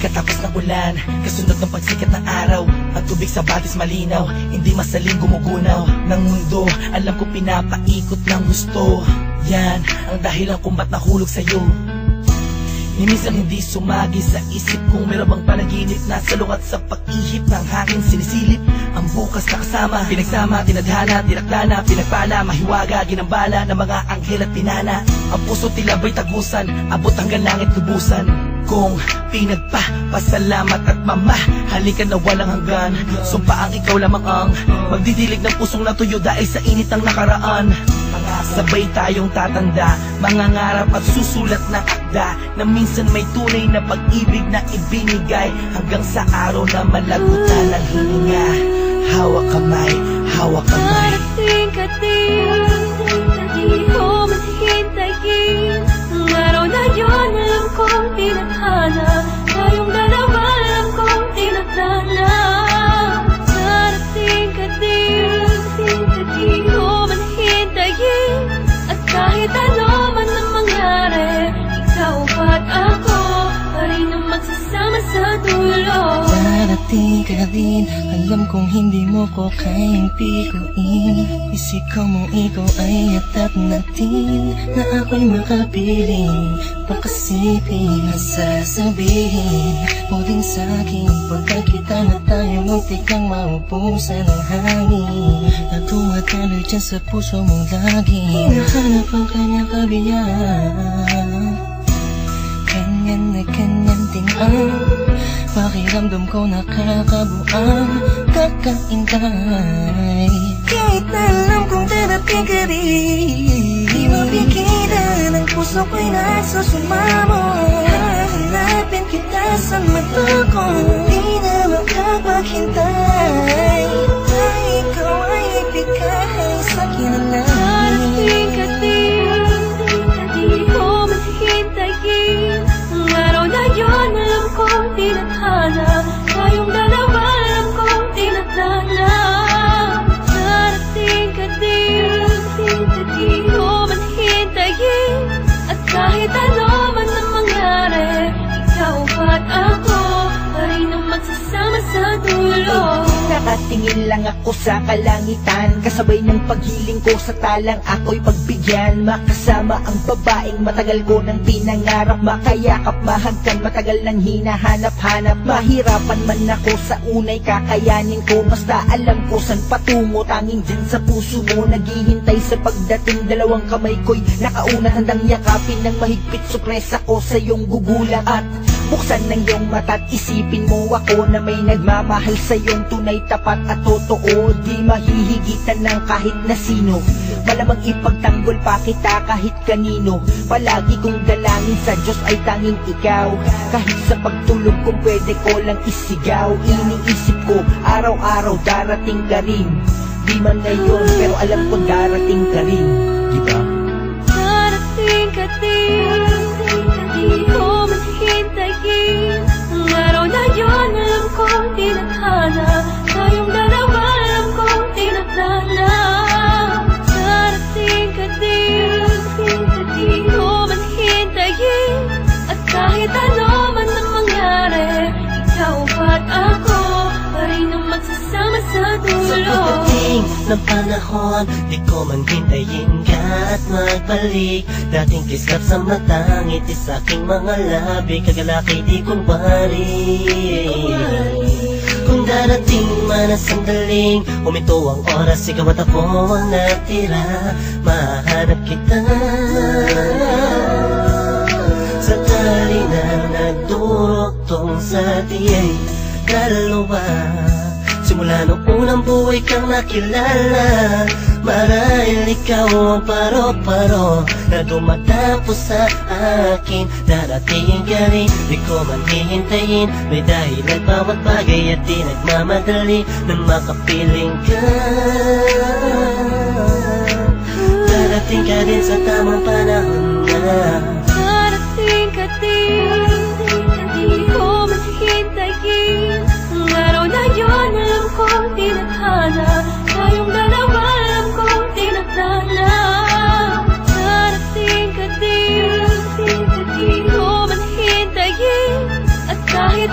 Pagkatapos ng ulan, kasunod ng pagsikat ng araw, ang tubig sa batis malinaw, hindi masaling gumugunaw ng mundo. Alam ko pinapaikot ng gusto, yan ang dahilan kung ba't nahulog sa'yo. Ni minsan hindi sumagi sa isip kung meron bang panaginip na salungat sa pag-ihip ng hangin sinisilip. Ang bukas na kasama, pinagsama, tinadhana, tinaklana, pinagpala, mahiwaga, ginambala ng mga anghel at pinana. Ang puso tila ba'y tagusan, abot hanggang langit lubusan. Kung pinagpapasalamat at mamahalikan na walang hanggan, sumpa ang ikaw lamang ang magdidilig ng pusong natuyo dahil sa init ng nakaraan. Sabay tayong tatanda, mangangarap at susulat ng akda na minsan may tunay na pag-ibig na ibinigay hanggang sa araw na malagutan ng hininga. Hawak kamay, hawak kamay. Darating ka din, hindi ko mahintayin. Ang araw na yun, alam kong tinadhana, tayong dalawa alam kong tinadhana. Darating ka din, hindi ko mahintayin. At kahit ano man ang mangyari, ikaw at ako pa rin ang magsasama sa dulo. Darating ka din, alam kong hindi mo ko kayang pikuin. Isikaw mo ikaw ay atap natin, na ako'y makapiling. Pakasipin ang sasabihin mo din sa'kin, pagka kita na tayo muntik kang maubusan ng hangin, na tumatalo dyan sa puso mong lagi. Hinahanap ang kanyang kabiyak, ganyan na ganyan din ang pakiramdam ko, nakakabuang kakaintay. Kahit na alam kong darating ka rin, di mapigilan ang puso ko'y nasa sumamo. Hanapin kita sa mata ko, di na makapaghintay. Dahil ikaw ay ibigay sa'kin ang Darating ka din, hindi ko mahintayin. Ang araw na yun, alam kong tinadhana, tayong dalawa alam kong tinadhana. Darating ka din, hindi ko mahintayin. At kahit ano man ang mangyari, ikaw at ako pa rin ang magsasama sa dulo. Nakatingin lang ako sa kalangitan, kasabay ng paghiling ko sa talang ako'y pagbigyan. Makasama ang babaeng matagal ko nang pinangarap, makayakap, mahagkan, matagal nang hinahanap-hanap. Mahirapan man ako sa unay, kakayanin ko, basta alam ko saan patungo. Tanging dyan sa puso mo, naghihintay sa pagdating. Dalawang kamay ko'y nakaunat, handang yakapin ng mahigpit. Sorpresa ko sa iyong gugulang at buksan ng iyong mata't isipin mo ako na may nagmamahal sa iyong tunay, tapat at totoo. Di mahihigitan ng kahit na sino, malamang ipagtanggol pa kita kahit kanino. Palagi kong dalangin sa Diyos ay tanging ikaw, kahit sa pagtulog kung pwede ko lang isigaw. Iniisip ko araw-araw darating ka rin, di man ngayon pero alam ko darating ka rin, di ba? Darating ka din, hindi ko mahintayin. Ang araw na yun, alam kong tinadhana, tayong dalawa alam kong tinadhana. Darating ka din, hindi ko mahintayin. At kahit ano man ang mangyari, ikaw at ako pa rin ang magsasama sa dulo. Sa pagdating ng panahon, di ko man hintayin ka at magbalik. Dating kislap sa mata, ngiti sa aking mga labi, kagalaki di kunwari. Kung darating man ang sandaling, huminto ang oras, ikaw at ako ang natira. Mahanap kita sa tali na nagduruktong sa tiyay dalawa. Simula nung unang buhay kang nakilala, marahil ikaw ang paro-paro na tumatapos sa akin. Darating ka rin, di ko man hihintayin, may dahilan bawat bagay at di nagmamadali na makapiling ka. Darating ka din sa tamang panahon na. Darating ka din, hindi ko mahintayin. Ang araw na yun, alam kong tinadhana, tayong dalawa alam kong tinadhana. Darating ka din, hindi ko mahintayin. At kahit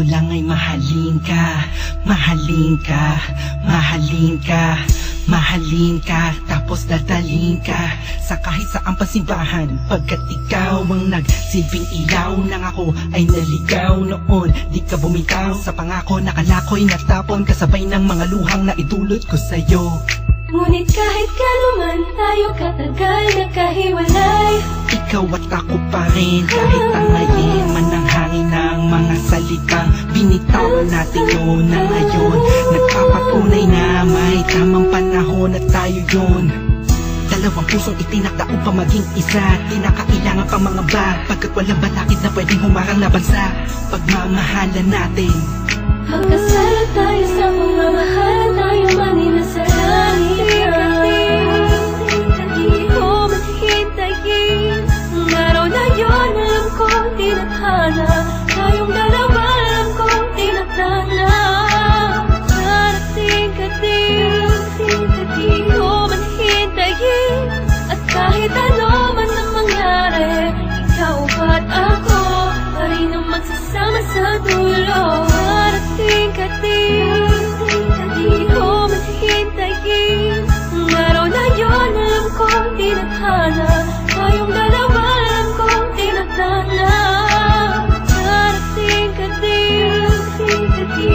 ko lang ay mahalin ka, mahalin ka, mahalin ka, mahalin ka, tapos dadalhin ka sa kahit saang pasimbahan, pagkat ikaw ang nagsilbing ilaw nang ako ay naligaw noon. Di ka bumitaw sa pangako, nakalako'y natapon kasabay ng mga luhang na idulot ko sa'yo. Ngunit kahit kanuman tayo katagal nagkahiwalay, Ikaw at ako pa rin, kahit tangayin man ang hangin ng mga salitang binitawan natin noon na ngayon nagpapatunay na may tamang panahon at tayo yun. Dalawang pusong itinakda upang maging isa, di na kailangan pang mga ba, pagkat walang balakid na pwedeng humarang na bansa. Pagmamahalan natin, magkasala tayo sa pagmamahal, tayo man ay nasa langit na. Di ko man hintayin ang araw na yun, alam kong tinadhana, tayong dalawa alam kong tinadhana. Darating ka din, di ko man hintayin, at kahit ano man ang mangyari, ikaw at ako pa rin ang magsasama sa dulo. Darating ka din, di ko man hintayin ang araw na yun, alam kong tinadhana, tayong dalawa alam kong tinadhana. Darating ka din, di